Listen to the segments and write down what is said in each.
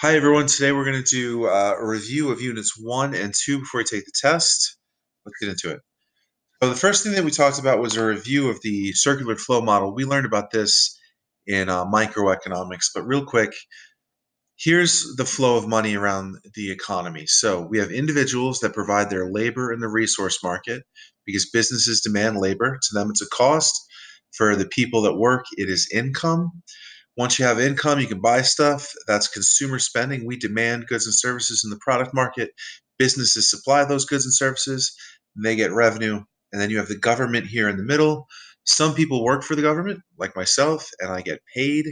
Hi everyone, today we're going to do a review of units 1 and 2 before we take the test. Let's get into it. So the first thing that we talked about was a review of the circular flow model. We learned about this in microeconomics, but real quick, here's the flow of money around the economy. So we have individuals that provide their labor in the resource market because businesses demand labor. To them, it's a cost. For the people that work, it is income. Once you have income, you can buy stuff. That's consumer spending. We demand goods and services in the product market. Businesses supply those goods and services, and they get revenue. And then you have the government here in the middle. Some people work for the government, like myself, and I get paid.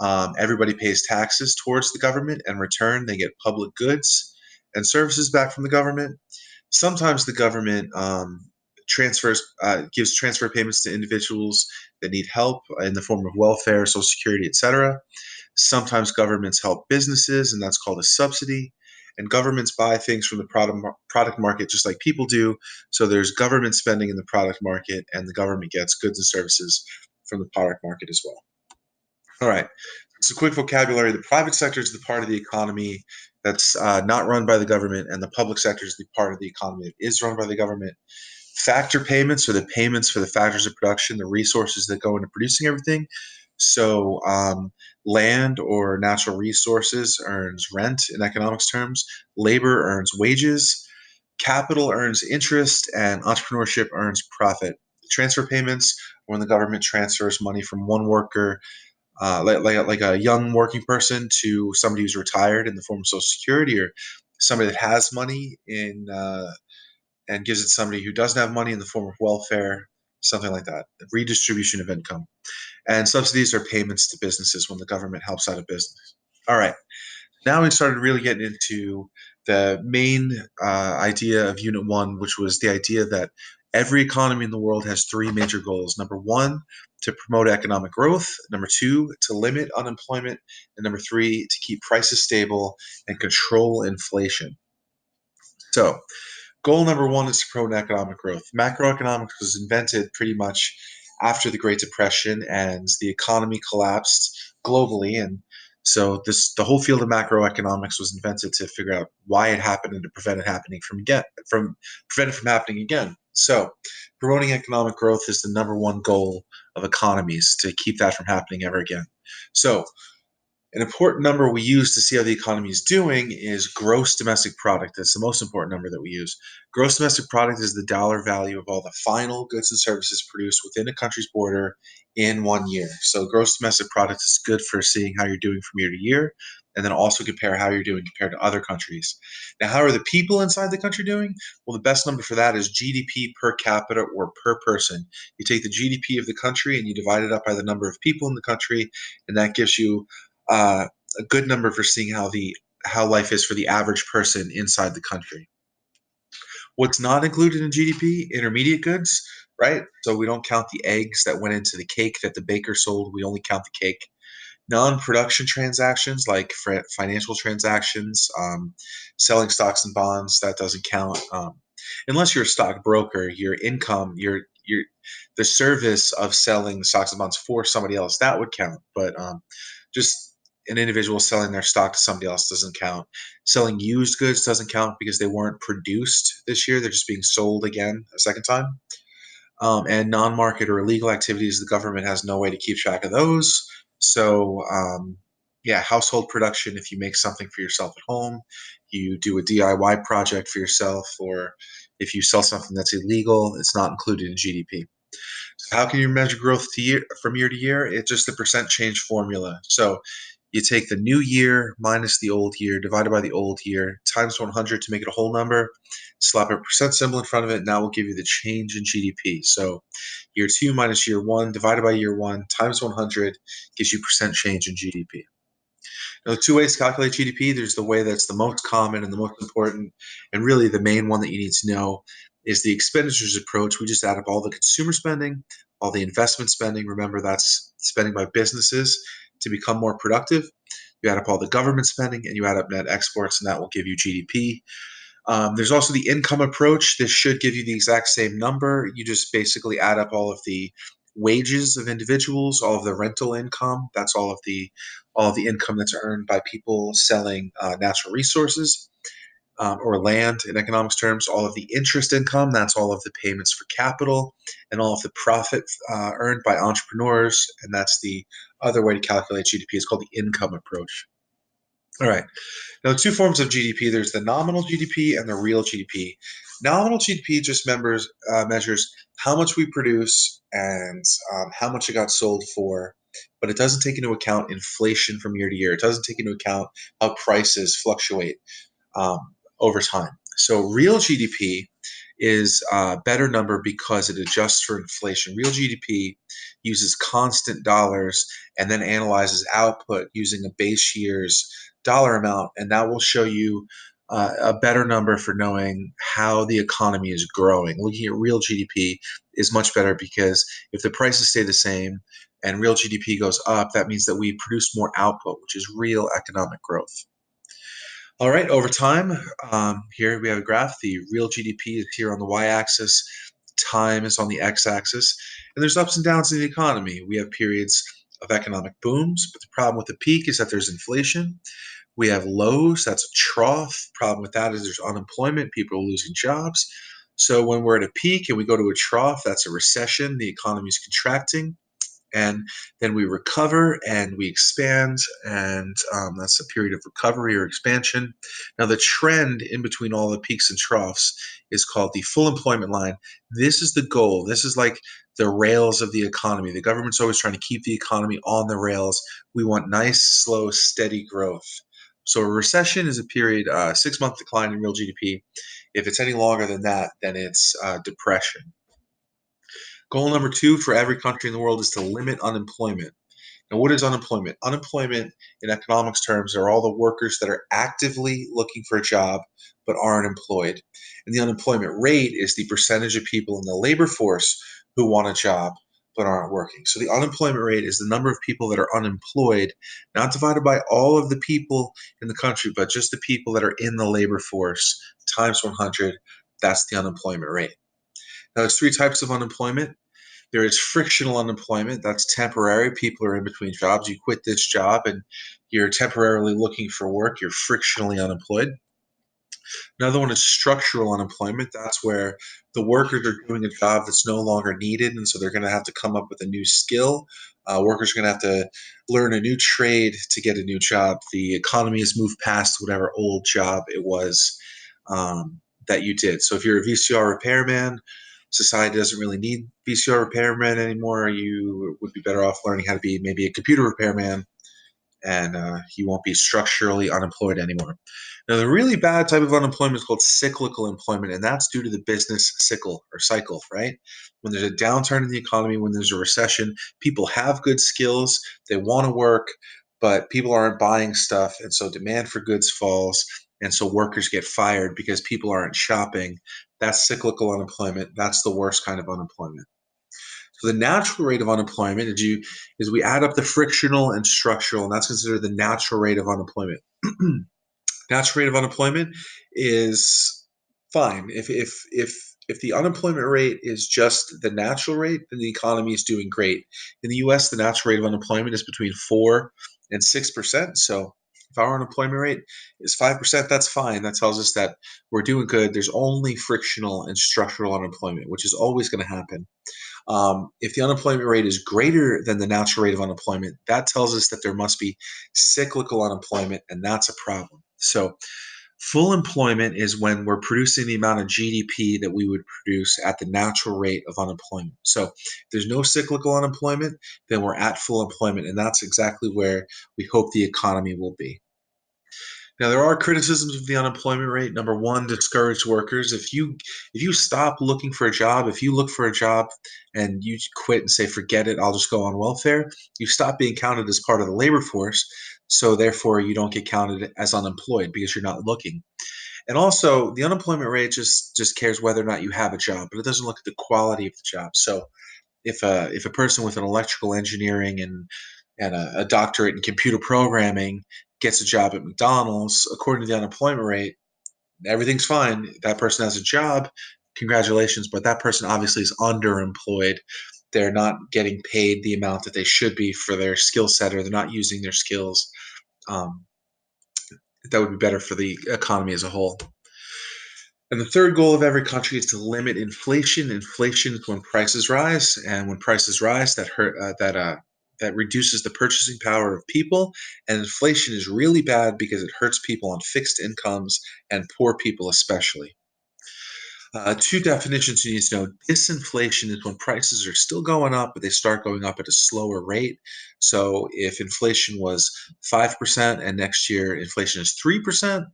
Everybody pays taxes towards the government. In return, they get public goods and services back from the government. Sometimes the government gives transfer payments to individuals that need help in the form of welfare, Social Security, etc. Sometimes governments help businesses, and that's called a subsidy. And governments buy things from the product market just like people do. So there's government spending in the product market, and the government gets goods and services from the product market as well. All right. So, quick vocabulary: the private sector is the part of the economy that's not run by the government, and the public sector is the part of the economy that is run by the government. Factor payments are the payments for the factors of production, the resources that go into producing everything. So, land or natural resources earns rent in economics terms, labor earns wages, capital earns interest, and entrepreneurship earns profit. Transfer payments, when the government transfers money from one worker like a young working person to somebody who's retired in the form of Social Security, or somebody that has money in and gives it to somebody who doesn't have money in the form of welfare, something like that. Redistribution of income. And subsidies are payments to businesses when the government helps out a business. All right. Now we started really getting into the main idea of Unit 1, which was the idea that every economy in the world has three major goals. Number one, to promote economic growth. Number two, to limit unemployment. And number three, to keep prices stable and control inflation. So, goal number one is to promote economic growth. Macroeconomics was invented pretty much after the Great Depression, and the economy collapsed globally. And so the whole field of macroeconomics was invented to figure out why it happened and to prevent it from happening again. So promoting economic growth is the number one goal of economies, to keep that from happening ever again. So an important number we use to see how the economy is doing is gross domestic product. That's the most important number that we use. Gross domestic product is the dollar value of all the final goods and services produced within a country's border in 1 year. So gross domestic product is good for seeing how you're doing from year to year, and then also compare how you're doing compared to other countries. Now, how are the people inside the country doing? Well, the best number for that is GDP per capita or per person. You take the GDP of the country and you divide it up by the number of people in the country, and that gives you uh, a good number for seeing how life is for the average person inside the country. What's not included in GDP? Intermediate goods, right? So we don't count the eggs that went into the cake that the baker sold. We only count the cake. Non-production transactions like financial transactions, selling stocks and bonds, that doesn't count. Unless you're a stockbroker, your income, your the service of selling stocks and bonds for somebody else, that would count. But just an individual selling their stock to somebody else doesn't count. Selling used goods doesn't count because they weren't produced this year; they're just being sold again a second time. And non-market or illegal activities, the government has no way to keep track of those. So, yeah, household production, if you make something for yourself at home, you do a DIY project for yourself, or if you sell something that's illegal, it's not included in GDP. So how can you measure growth from year to year? It's just the percent change formula. So you take the new year minus the old year, divided by the old year, times 100 to make it a whole number, slap a percent symbol in front of it, and that will give you the change in GDP. So year two minus year one, divided by year one, times 100 gives you percent change in GDP. Now, two ways to calculate GDP. There's the way that's the most common and the most important, and really the main one that you need to know is the expenditures approach. We just add up all the consumer spending, all the investment spending. Remember, that's spending by businesses to become more productive. You add up all the government spending and you add up net exports, and that will give you GDP. There's also the income approach. This should give you the exact same number. You just basically add up all of the wages of individuals, all of the rental income. That's all of the income that's earned by people selling natural resources or land in economics terms. All of the interest income. That's all of the payments for capital and all of the profit earned by entrepreneurs. And that's the other way to calculate GDP. It's called the income approach. All right. Now, two forms of GDP. There's the nominal GDP and the real GDP. Nominal GDP just measures how much we produce and how much it got sold for, but it doesn't take into account inflation from year to year. It doesn't take into account how prices fluctuate um, over time. So real GDP is a better number because it adjusts for inflation. Real GDP uses constant dollars and then analyzes output using a base year's dollar amount, and that will show you a better number for knowing how the economy is growing. Looking at real GDP is much better because if the prices stay the same and real GDP goes up, that means that we produce more output, which is real economic growth. All right, over time, here we have a graph. The real GDP is here on the y-axis, time is on the x-axis, and there's ups and downs in the economy. We have periods of economic booms, but the problem with the peak is that there's inflation. We have lows, that's a trough. Problem with that is there's unemployment, people are losing jobs. So when we're at a peak and we go to a trough, that's a recession, the economy is contracting, and then we recover and we expand, and that's a period of recovery or expansion. Now the trend in between all the peaks and troughs is called the full employment line. This is the goal. This is like the rails of the economy. The government's always trying to keep the economy on the rails. We want nice, slow, steady growth. So a recession is a period, 6-month decline in real GDP. If it's any longer than that, then it's depression. Goal number two for every country in the world is to limit unemployment. Now, what is unemployment? Unemployment, in economics terms, are all the workers that are actively looking for a job but aren't employed. And the unemployment rate is the percentage of people in the labor force who want a job but aren't working. So the unemployment rate is the number of people that are unemployed, not divided by all of the people in the country, but just the people that are in the labor force times 100. That's the unemployment rate. Now, there's three types of unemployment. There is frictional unemployment. That's temporary. People are in between jobs. You quit this job and you're temporarily looking for work. You're frictionally unemployed. Another one is structural unemployment. That's where the workers are doing a job that's no longer needed, and so they're going to have to come up with a new skill. Workers are going to have to learn a new trade to get a new job. The economy has moved past whatever old job it was that you did. So if you're a VCR repairman, society doesn't really need VCR repairmen anymore. You would be better off learning how to be maybe a computer repairman, and you won't be structurally unemployed anymore. Now, the really bad type of unemployment is called cyclical employment, and that's due to the business cycle, right? When there's a downturn in the economy, when there's a recession, people have good skills, they want to work, but people aren't buying stuff, and so demand for goods falls, and so workers get fired because people aren't shopping. That's cyclical unemployment. That's the worst kind of unemployment. So the natural rate of unemployment is we add up the frictional and structural, and that's considered the natural rate of unemployment. Natural rate of unemployment is fine. If the unemployment rate is just the natural rate, then the economy is doing great. In the U.S., the natural rate of unemployment is between 4 and 6%. So if our unemployment rate is 5%, that's fine. That tells us that we're doing good. There's only frictional and structural unemployment, which is always going to happen. If the unemployment rate is greater than the natural rate of unemployment, that tells us that there must be cyclical unemployment, and that's a problem. So, full employment is when we're producing the amount of GDP that we would produce at the natural rate of unemployment. So, if there's no cyclical unemployment, then we're at full employment, and that's exactly where we hope the economy will be. Now there are criticisms of the unemployment rate. Number one, discouraged workers. If you stop looking for a job, if you look for a job and you quit and say forget it, I'll just go on welfare, you stop being counted as part of the labor force. So therefore you don't get counted as unemployed because you're not looking. And also the unemployment rate just cares whether or not you have a job, but it doesn't look at the quality of the job. So if a person with an electrical engineering and a doctorate in computer programming gets a job at McDonald's, according to the unemployment rate, everything's fine. That person has a job. Congratulations. But that person obviously is underemployed. they're not getting paid the amount that they should be for their skill set, or they're not using their skills. Um, that would be better for the economy as a whole. And the third goal of every country is to limit inflation. Inflation is when prices rise, and when prices rise, that reduces the purchasing power of people. And inflation is really bad because it hurts people on fixed incomes and poor people especially. Two definitions you need to know. Disinflation is when prices are still going up, but they start going up at a slower rate. So if inflation was 5% and next year inflation is 3%,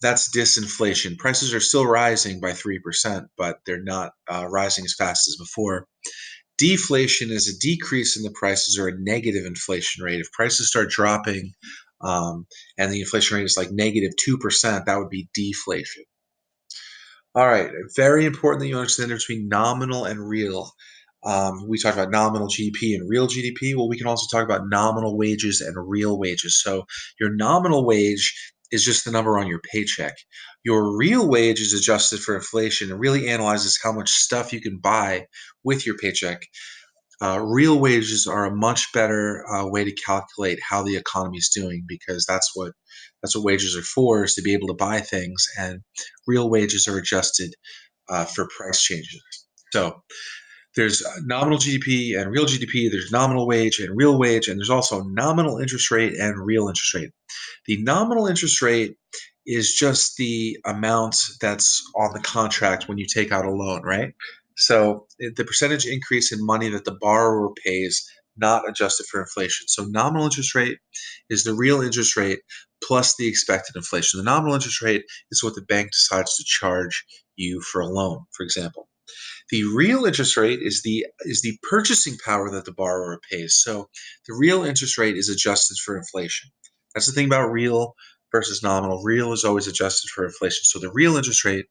that's disinflation. Prices are still rising by 3%, but they're not rising as fast as before. Deflation is a decrease in the prices or a negative inflation rate. If prices start dropping and the inflation rate is like -2%, that would be deflation. All right, very important that you understand the difference between nominal and real. We talked about nominal GDP and real GDP. Well, we can also talk about nominal wages and real wages. So your nominal wage is just the number on your paycheck. Your real wage is adjusted for inflation and really analyzes how much stuff you can buy with your paycheck. Real wages are a much better way to calculate how the economy is doing, because that's what wages are for, is to be able to buy things, and real wages are adjusted for price changes. So there's nominal GDP and real GDP. There's nominal wage and real wage, and there's also nominal interest rate and real interest rate. The nominal interest rate is just the amount that's on the contract when you take out a loan, right? So the percentage increase in money that the borrower pays, not adjusted for inflation. So nominal interest rate is the real interest rate plus the expected inflation. The nominal interest rate is what the bank decides to charge you for a loan, for example. The real interest rate is the purchasing power that the borrower pays. So the real interest rate is adjusted for inflation. That's the thing about real versus nominal. Real is always adjusted for inflation. So the real interest rate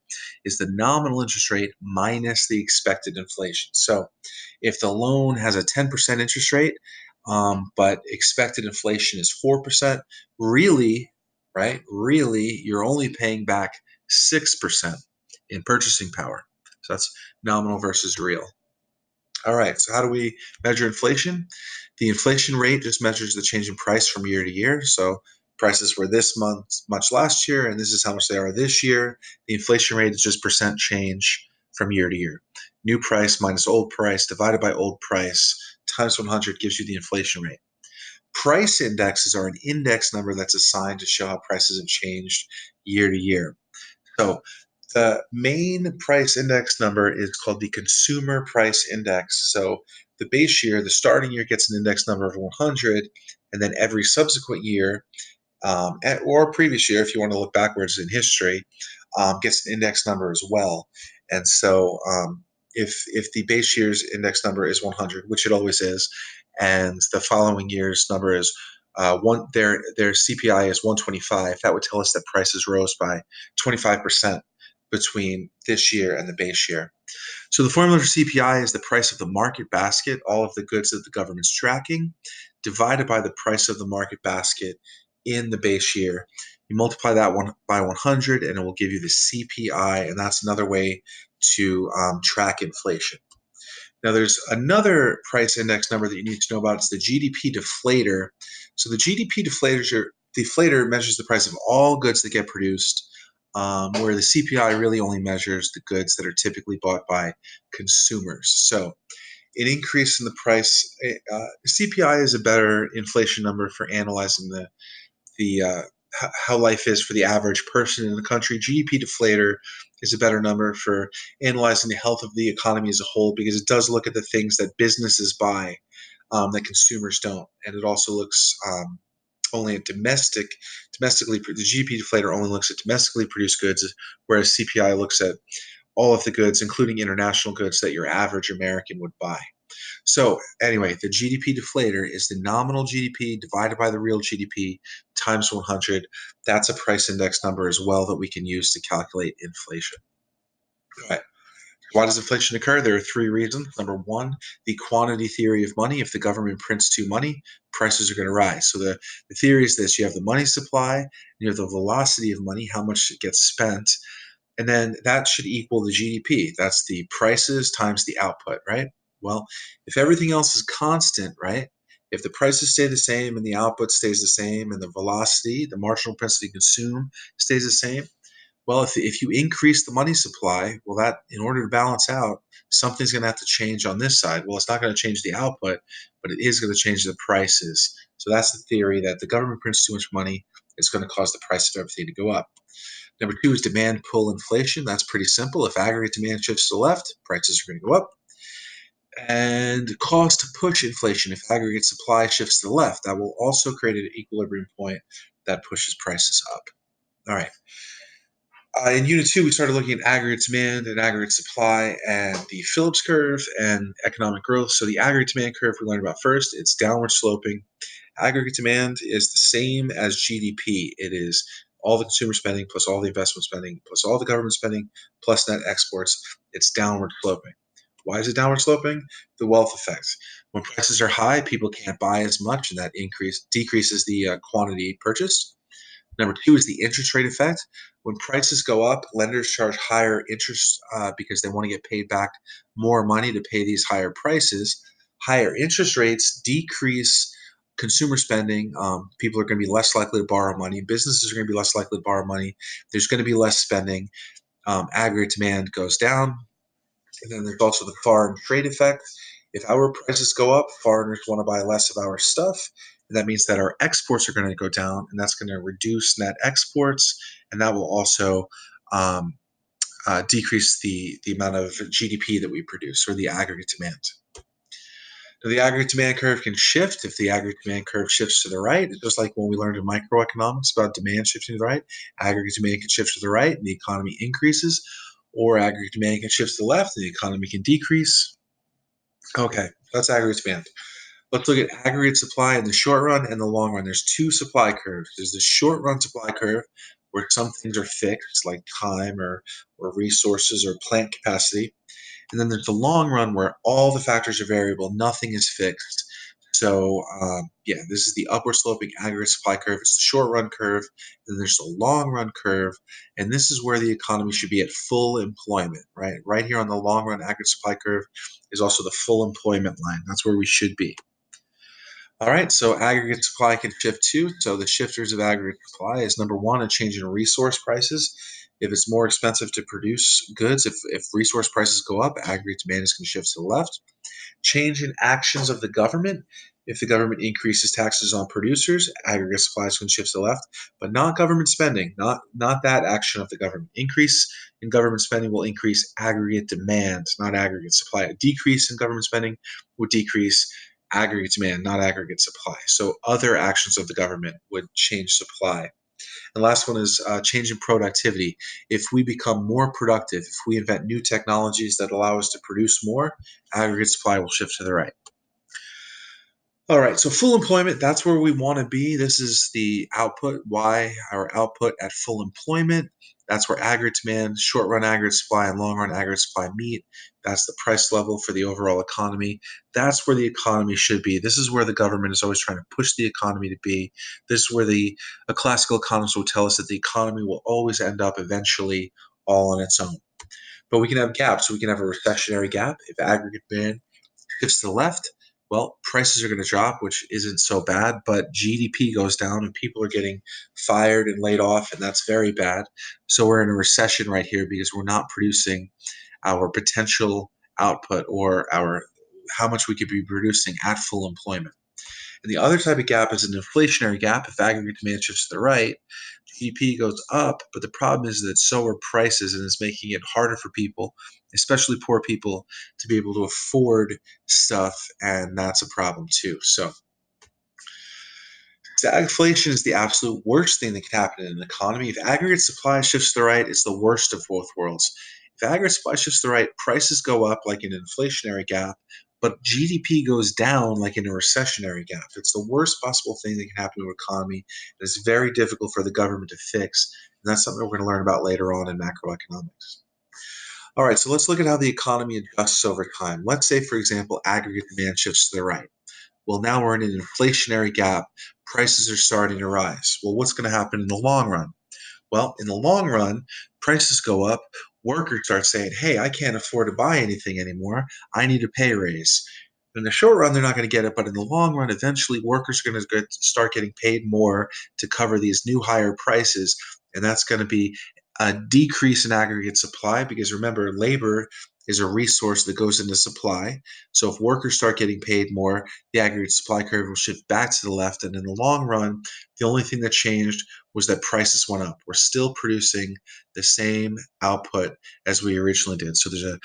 is the nominal interest rate minus the expected inflation. So if the loan has a 10% interest rate, but expected inflation is 4%, really, right? Really, you're only paying back 6% in purchasing power. So that's nominal versus real. All right, so how do we measure inflation? The inflation rate just measures the change in price from year to year. So prices were this much last year, and this is how much they are this year. The inflation rate is just percent change from year to year. New price minus old price divided by old price times 100 gives you the inflation rate. Price indexes are an index number that's assigned to show how prices have changed year to year. So the main price index number is called the consumer price index. So the base year, the starting year, gets an index number of 100, and then every subsequent year, or previous year, if you want to look backwards in history, gets an index number as well. And so if the base year's index number is 100, which it always is, and the following year's number is their CPI is 125, that would tell us that prices rose by 25% between this year and the base year. So the formula for CPI is the price of the market basket, all of the goods that the government's tracking, divided by the price of the market basket in the base year. You multiply that one by 100, and it will give you the CPI, and that's another way to track inflation. Now, there's another price index number that you need to know about. It's the GDP deflator. So the GDP deflator measures the price of all goods that get produced, where the CPI really only measures the goods that are typically bought by consumers. So an increase in the price, CPI is a better inflation number for analyzing the how life is for the average person in the country. GDP deflator is a better number for analyzing the health of the economy as a whole, because it does look at the things that businesses buy that consumers don't, and it also looks only at domestically. The GDP deflator only looks at domestically produced goods, whereas CPI looks at all of the goods, including international goods, that your average American would buy. So anyway, the GDP deflator is the nominal GDP divided by the real GDP times 100. That's a price index number as well that we can use to calculate inflation. All right. Why does inflation occur? There are three reasons. Number one, the quantity theory of money. If the government prints too money, prices are going to rise. So the theory is this: you have the money supply, you have the velocity of money, how much it gets spent, and then that should equal the GDP. That's the prices times the output, right? Well, if everything else is constant, right? If the prices stay the same and the output stays the same and the velocity, the marginal propensity to consume stays the same, well, if you increase the money supply, well, that in order to balance out, something's going to have to change on this side. Well, it's not going to change the output, but it is going to change the prices. So that's the theory that the government prints too much money, it's going to cause the price of everything to go up. Number two is demand pull inflation. That's pretty simple. If aggregate demand shifts to the left, prices are going to go up. And cost push inflation. If aggregate supply shifts to the left, that will also create an equilibrium point that pushes prices up. All right. In Unit 2, we started looking at aggregate demand and aggregate supply and the Phillips curve and economic growth. So the aggregate demand curve we learned about first, it's downward sloping. Aggregate demand is the same as GDP. It is all the consumer spending plus all the investment spending plus all the government spending plus net exports. It's downward sloping. Why is it downward sloping? The wealth effect. When prices are high, people can't buy as much, and that decreases the quantity purchased. Number two is the interest rate effect. When prices go up, lenders charge higher interest because they want to get paid back more money to pay these higher prices. Higher interest rates decrease consumer spending. People are going to be less likely to borrow money. Businesses are going to be less likely to borrow money. There's going to be less spending. Aggregate demand goes down. And then there's also the foreign trade effect. If our prices go up, foreigners want to buy less of our stuff. And that means that our exports are going to go down, and that's going to reduce net exports. And that will also decrease the amount of GDP that we produce or the aggregate demand. Now, the aggregate demand curve can shift if the aggregate demand curve shifts to the right, just like when we learned in microeconomics about demand shifting to the right. Aggregate demand can shift to the right and the economy increases, or aggregate demand can shift to the left and the economy can decrease. Okay, that's aggregate demand. Let's look at aggregate supply in the short run and the long run. There's two supply curves. There's the short run supply curve where some things are fixed, like time or resources or plant capacity. And then there's the long run where all the factors are variable, nothing is fixed. So, yeah, this is the upward sloping aggregate supply curve. It's the short run curve. Then there's the long run curve. And this is where the economy should be at full employment, right? Right here on the long run aggregate supply curve is also the full employment line. That's where we should be. All right, so aggregate supply can shift too. So the shifters of aggregate supply is number one, a change in resource prices. If it's more expensive to produce goods, if resource prices go up, aggregate demand is going to shift to the left. Change in actions of the government. If the government increases taxes on producers, aggregate supply is going to shift to the left, but not government spending, not that action of the government. Increase in government spending will increase aggregate demand, not aggregate supply. A decrease in government spending would decrease aggregate demand, not aggregate supply. So other actions of the government would change supply. The last one is change in productivity. If we become more productive, if we invent new technologies that allow us to produce more, aggregate supply will shift to the right. All right, so full employment, that's where we want to be. This is the output, Y, our output at full employment. That's where aggregate demand, short run aggregate supply, and long run aggregate supply meet. That's the price level for the overall economy. That's where the economy should be. This is where the government is always trying to push the economy to be. This is where a classical economist will tell us that the economy will always end up eventually all on its own. But we can have gaps. We can have a recessionary gap if aggregate demand shifts to the left, well, prices are going to drop, which isn't so bad, but GDP goes down and people are getting fired and laid off, and that's very bad. So we're in a recession right here because we're not producing our potential output or our how much we could be producing at full employment. And the other type of gap is an inflationary gap. If aggregate demand shifts to the right, GDP goes up, but the problem is that so are prices, and it's making it harder for people, especially poor people, to be able to afford stuff, and that's a problem too. So stagflation is the absolute worst thing that can happen in an economy. If aggregate supply shifts to the right, it's the worst of both worlds. If aggregate supply shifts to the right, prices go up like an inflationary gap, but GDP goes down like in a recessionary gap. It's the worst possible thing that can happen to an economy. It's very difficult for the government to fix. And that's something we're going to learn about later on in macroeconomics. All right, so let's look at how the economy adjusts over time. Let's say, for example, aggregate demand shifts to the right. Well, now we're in an inflationary gap. Prices are starting to rise. Well, what's going to happen in the long run? Well, in the long run, prices go up. workers start saying, hey, I can't afford to buy anything anymore. I need a pay raise. In the short run, they're not going to get it, but in the long run, eventually workers are going to start getting paid more to cover these new higher prices. And that's going to be a decrease in aggregate supply because remember, labor is a resource that goes into supply. So if workers start getting paid more, the aggregate supply curve will shift back to the left. And in the long run, the only thing that changed was that prices went up. We're still producing the same output as we originally did. So there's a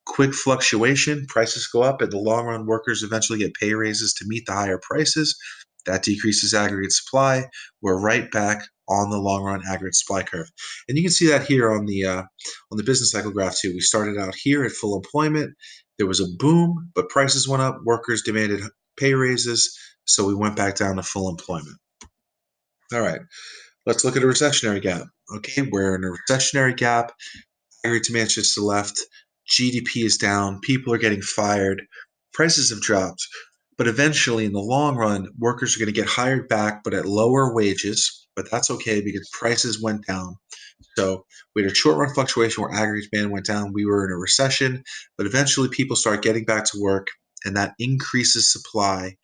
quick fluctuation, prices go up. In the long run, workers eventually get pay raises to meet the higher prices. That decreases aggregate supply. We're right back on the long run aggregate supply curve. And you can see that here on the business cycle graph too. We started out here at full employment. There was a boom, but prices went up. Workers demanded pay raises, so we went back down to full employment. All right, let's look at a recessionary gap. Okay, we're in a recessionary gap. Aggregate demand shifts to the left. GDP is down. People are getting fired. Prices have dropped. But eventually, in the long run, workers are going to get hired back, but at lower wages. But that's okay because prices went down. So we had a short run fluctuation where aggregate demand went down. We were in a recession, but eventually people start getting back to work, and that increases supply,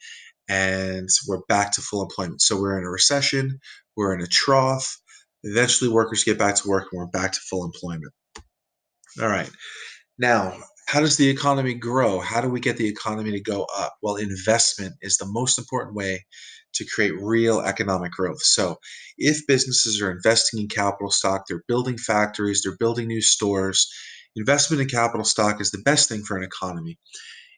and we're back to full employment. So we're in a recession, we're in a trough. Eventually, workers get back to work, and we're back to full employment. All right. Now, how does the economy grow? How do we get the economy to go up? Well, investment is the most important way to create real economic growth. So, if businesses are investing in capital stock, they're building factories, they're building new stores, investment in capital stock is the best thing for an economy.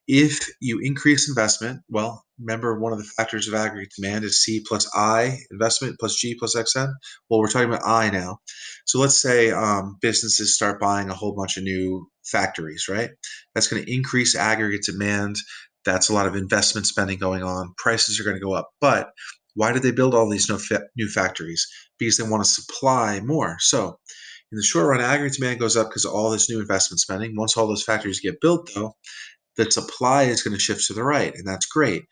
If you increase investment, well, remember one of the factors of aggregate demand is C plus I, investment plus G plus XN. Well, we're talking about I now. So let's say businesses start buying a whole bunch of new factories, right? That's going to increase aggregate demand. That's a lot of investment spending going on. Prices are going to go up. But why did they build all these new factories? Because they want to supply more. So in the short run, aggregate demand goes up because of all this new investment spending. Once all those factories get built, though, the supply is going to shift to the right, and that's great.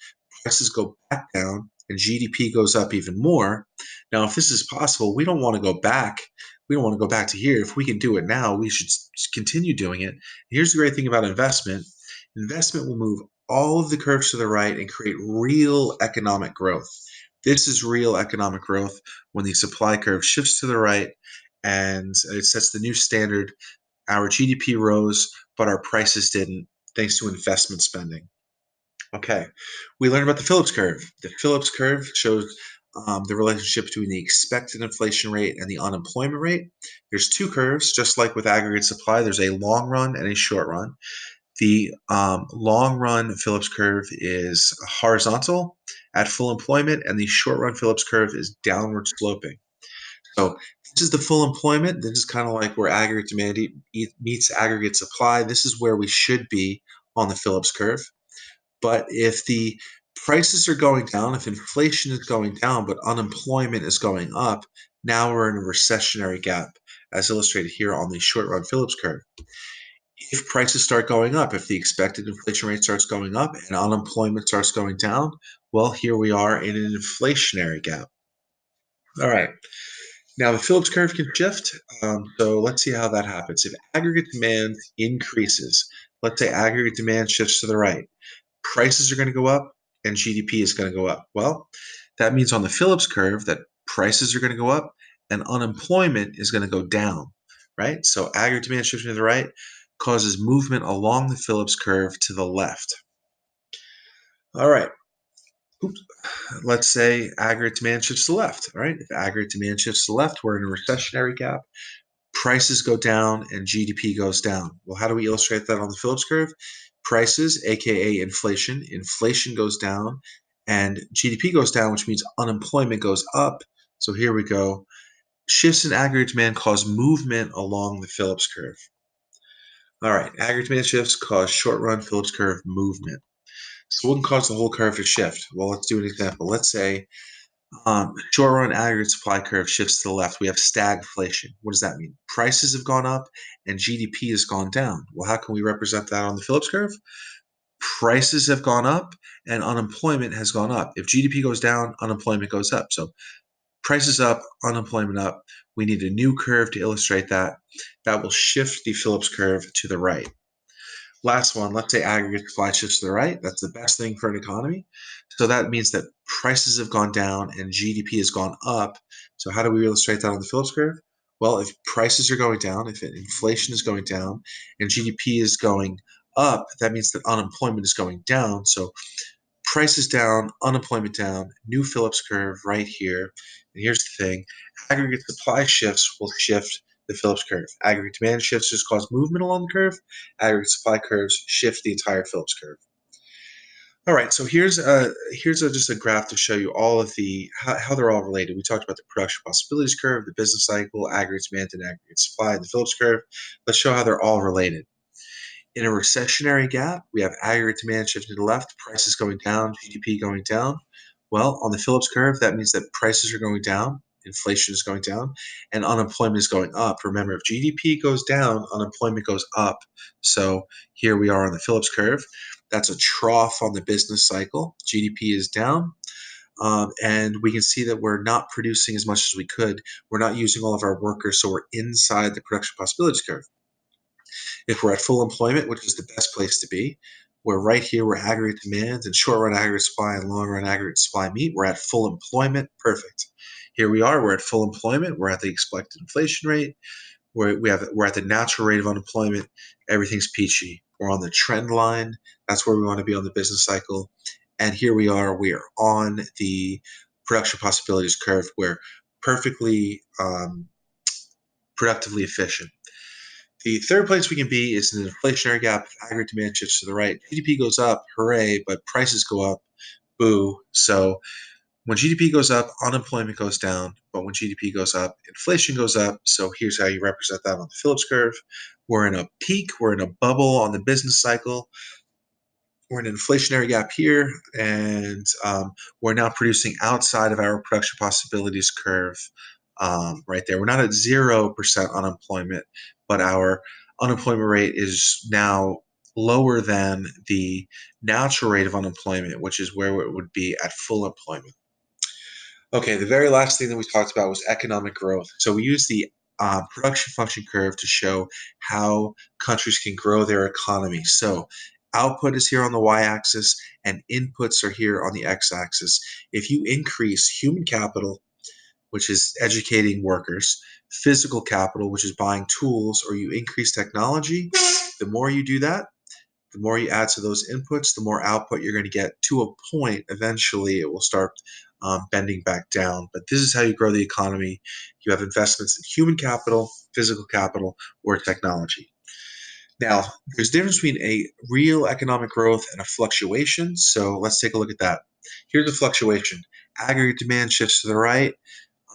Prices go back down, and GDP goes up even more. Now, if this is possible, we don't want to go back. We don't want to go back to here. If we can do it now, we should continue doing it. Here's the great thing about investment: investment will move all of the curves to the right and create real economic growth. This is real economic growth when the supply curve shifts to the right and it sets the new standard. Our GDP rose, but our prices didn't, thanks to investment spending. Okay, we learned about the Phillips curve. The Phillips curve shows the relationship between the expected inflation rate and the unemployment rate. There's two curves, just like with aggregate supply. There's a long run and a short run. The long run Phillips curve is horizontal at full employment, and the short run Phillips curve is downward sloping. So this is the full employment. This is kind of like where aggregate demand meets aggregate supply. This is where we should be on the Phillips curve. But if the prices are going down, if inflation is going down, but unemployment is going up, now we're in a recessionary gap, as illustrated here on the short run Phillips curve. If prices start going up, if the expected inflation rate starts going up and unemployment starts going down, well, here we are in an inflationary gap. All right. Now, the Phillips curve can shift. So let's see how that happens. If aggregate demand increases, let's say aggregate demand shifts to the right, prices are going to go up and GDP is going to go up. Well, that means on the Phillips curve that prices are going to go up and unemployment is going to go down, right? So aggregate demand shifting to the right causes movement along the Phillips curve to the left. All right. Oops. Let's say aggregate demand shifts to the left, all right? If aggregate demand shifts to the left, we're in a recessionary gap. Prices go down and GDP goes down. Well, how do we illustrate that on the Phillips curve? Prices, aka inflation goes down and GDP goes down, which means unemployment goes up. So here we go. Shifts in aggregate demand cause movement along the Phillips curve. All right, aggregate demand shifts cause short run Phillips curve movement. So what can cause the whole curve to shift? Well, let's do an example. Let's say short run aggregate supply curve shifts to the left. We have stagflation. What does that mean? Prices have gone up and GDP has gone down. Well, how can we represent that on the Phillips curve? Prices have gone up and unemployment has gone up. If GDP goes down, unemployment goes up. So Prices up, unemployment up. We need a new curve to illustrate that. That will shift the Phillips curve to the right. Last one, let's say aggregate supply shifts to the right. That's the best thing for an economy. So that means that prices have gone down and GDP has gone up. So how do we illustrate that on the Phillips curve? Well, if prices are going down, if inflation is going down, and GDP is going up, that means that unemployment is going down. So prices down, unemployment down, new Phillips curve right here. And here's the thing, aggregate supply shifts will shift the Phillips curve. Aggregate demand shifts just cause movement along the curve. Aggregate supply curves shift the entire Phillips curve. All right, so here's just a graph to show you all of the how they're all related. We talked about the production possibilities curve, the business cycle, aggregate demand and aggregate supply, and the Phillips curve. Let's show how they're all related. In a recessionary gap, we have aggregate demand shifting to the left, prices going down, GDP going down. Well, on the Phillips curve, that means that prices are going down, inflation is going down, and unemployment is going up. Remember, if GDP goes down, unemployment goes up. So here we are on the Phillips curve. That's a trough on the business cycle. GDP is down. And we can see that we're not producing as much as we could. We're not using all of our workers, so we're inside the production possibilities curve. If we're at full employment, which is the best place to be, we're right here where aggregate demand and short run aggregate supply and long run aggregate supply meet. We're at full employment. Perfect. Here we are. We're at full employment. We're at the expected inflation rate. We're at the natural rate of unemployment. Everything's peachy. We're on the trend line. That's where we want to be on the business cycle. And here we are. We are on the production possibilities curve. We're perfectly productively efficient. The third place we can be is in an inflationary gap. If aggregate demand shifts to the right, GDP goes up, hooray, but prices go up, boo. So when GDP goes up, unemployment goes down, but when GDP goes up, inflation goes up. So here's how you represent that on the Phillips curve. We're in a peak, we're in a bubble on the business cycle. We're in an inflationary gap here, and we're now producing outside of our production possibilities curve right there. We're not at 0% unemployment, but our unemployment rate is now lower than the natural rate of unemployment, which is where it would be at full employment. Okay, the very last thing that we talked about was economic growth. So we use the production function curve to show how countries can grow their economy. So output is here on the y-axis and inputs are here on the x-axis. If you increase human capital, which is educating workers, physical capital, which is buying tools, or you increase technology, the more you do that, the more you add to those inputs, the more output you're going to get. To a point, eventually it will start bending back down. But this is how you grow the economy. You have investments in human capital, physical capital, or technology. Now, there's a difference between a real economic growth and a fluctuation. So let's take a look at that. Here's a fluctuation. Aggregate demand shifts to the right.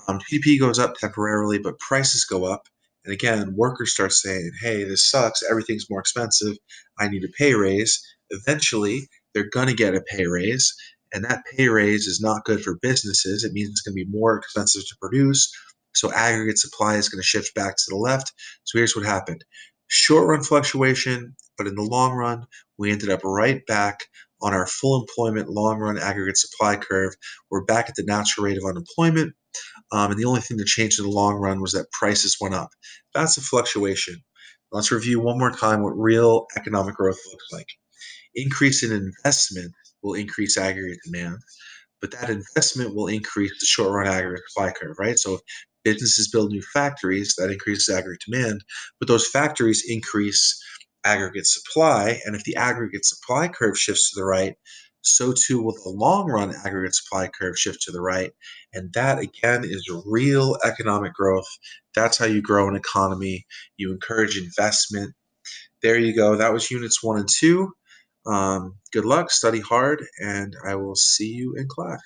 GDP goes up temporarily, but prices go up. And again, workers start saying, hey, this sucks. Everything's more expensive. I need a pay raise. Eventually, they're going to get a pay raise. And that pay raise is not good for businesses. It means it's going to be more expensive to produce. So aggregate supply is going to shift back to the left. So here's what happened. Short run fluctuation, but in the long run, we ended up right back on our full employment long run aggregate supply curve. We're back at the natural rate of unemployment. And the only thing that changed in the long run was that prices went up. That's a fluctuation. Let's review one more time what real economic growth looks like. Increase in investment will increase aggregate demand, but that investment will increase the short run aggregate supply curve, right? So if businesses build new factories, that increases aggregate demand, but those factories increase aggregate supply. And if the aggregate supply curve shifts to the right, so too will the long run aggregate supply curve shift to the right. And that again is real economic growth. That's how you grow an economy. You encourage investment. There you go. That was units 1 and 2. Good luck, study hard, and I will see you in class.